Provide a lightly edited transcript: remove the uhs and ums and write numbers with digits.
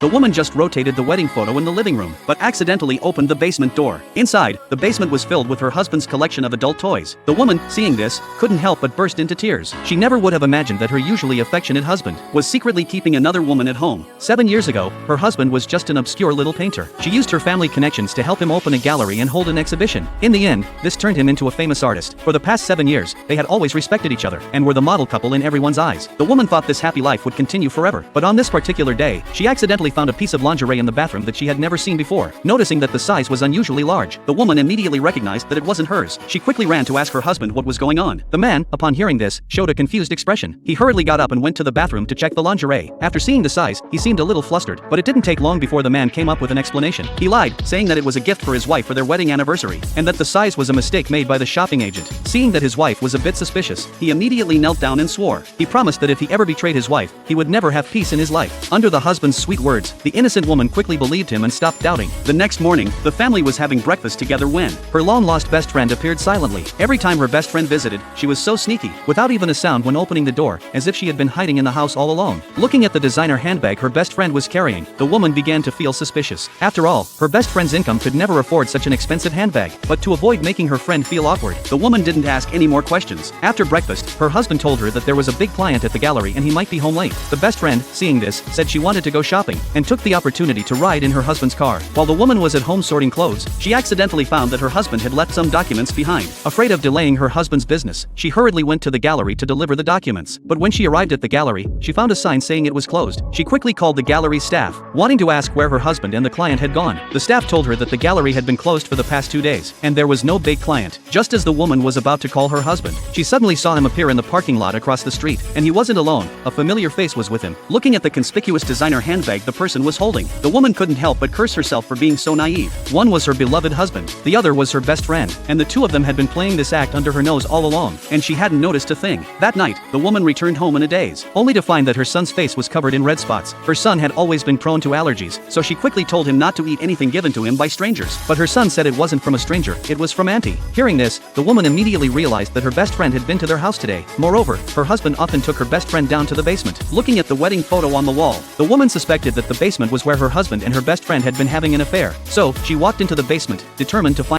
The woman just rotated the wedding photo in the living room, but accidentally opened the basement door. Inside, the basement was filled with her husband's collection of adult toys. The woman, seeing this, couldn't help but burst into tears. She never would have imagined that her usually affectionate husband was secretly keeping another woman at home. 7 years ago, her husband was just an obscure little painter. She used her family connections to help him open a gallery and hold an exhibition. In the end, this turned him into a famous artist. For the past 7 years, they had always respected each other and were the model couple in everyone's eyes. The woman thought this happy life would continue forever, but on this particular day, she accidentally found a piece of lingerie in the bathroom that she had never seen before. Noticing that the size was unusually large, the woman immediately recognized that it wasn't hers. She quickly ran to ask her husband what was going on. The man, upon hearing this, showed a confused expression. He hurriedly got up and went to the bathroom to check the lingerie. After seeing the size, he seemed a little flustered, but it didn't take long before the man came up with an explanation. He lied, saying that it was a gift for his wife for their wedding anniversary, and that the size was a mistake made by the shopping agent. Seeing that his wife was a bit suspicious, he immediately knelt down and swore. He promised that if he ever betrayed his wife, he would never have peace in his life. Under the husband's sweet words, the innocent woman quickly believed him and stopped doubting. The next morning, the family was having breakfast together when her long-lost best friend appeared silently. Every time her best friend visited, she was so sneaky, without even a sound when opening the door, as if she had been hiding in the house all along. Looking at the designer handbag her best friend was carrying, the woman began to feel suspicious. After all, her best friend's income could never afford such an expensive handbag. But to avoid making her friend feel awkward, the woman didn't ask any more questions. After breakfast, her husband told her that there was a big client at the gallery and he might be home late. The best friend, seeing this, said she wanted to go shopping, and took the opportunity to ride in her husband's car. While the woman was at home sorting clothes, she accidentally found that her husband had left some documents behind. Afraid of delaying her husband's business, she hurriedly went to the gallery to deliver the documents. But when she arrived at the gallery, she found a sign saying it was closed. She quickly called the gallery staff, wanting to ask where her husband and the client had gone. The staff told her that the gallery had been closed for the past 2 days, and there was no big client. Just as the woman was about to call her husband, she suddenly saw him appear in the parking lot across the street, and he wasn't alone. A familiar face was with him. Looking at the conspicuous designer handbag the person was holding, the woman couldn't help but curse herself for being so naive. One was her beloved husband, the other was her best friend, and the two of them had been playing this act under her nose all along, and she hadn't noticed a thing. That night, the woman returned home in a daze, only to find that her son's face was covered in red spots. Her son had always been prone to allergies, so she quickly told him not to eat anything given to him by strangers. But her son said it wasn't from a stranger, it was from Auntie. Hearing this, the woman immediately realized that her best friend had been to their house today. Moreover, her husband often took her best friend down to the basement. Looking at the wedding photo on the wall, the woman suspected that the basement was where her husband and her best friend had been having an affair. So, she walked into the basement, determined to find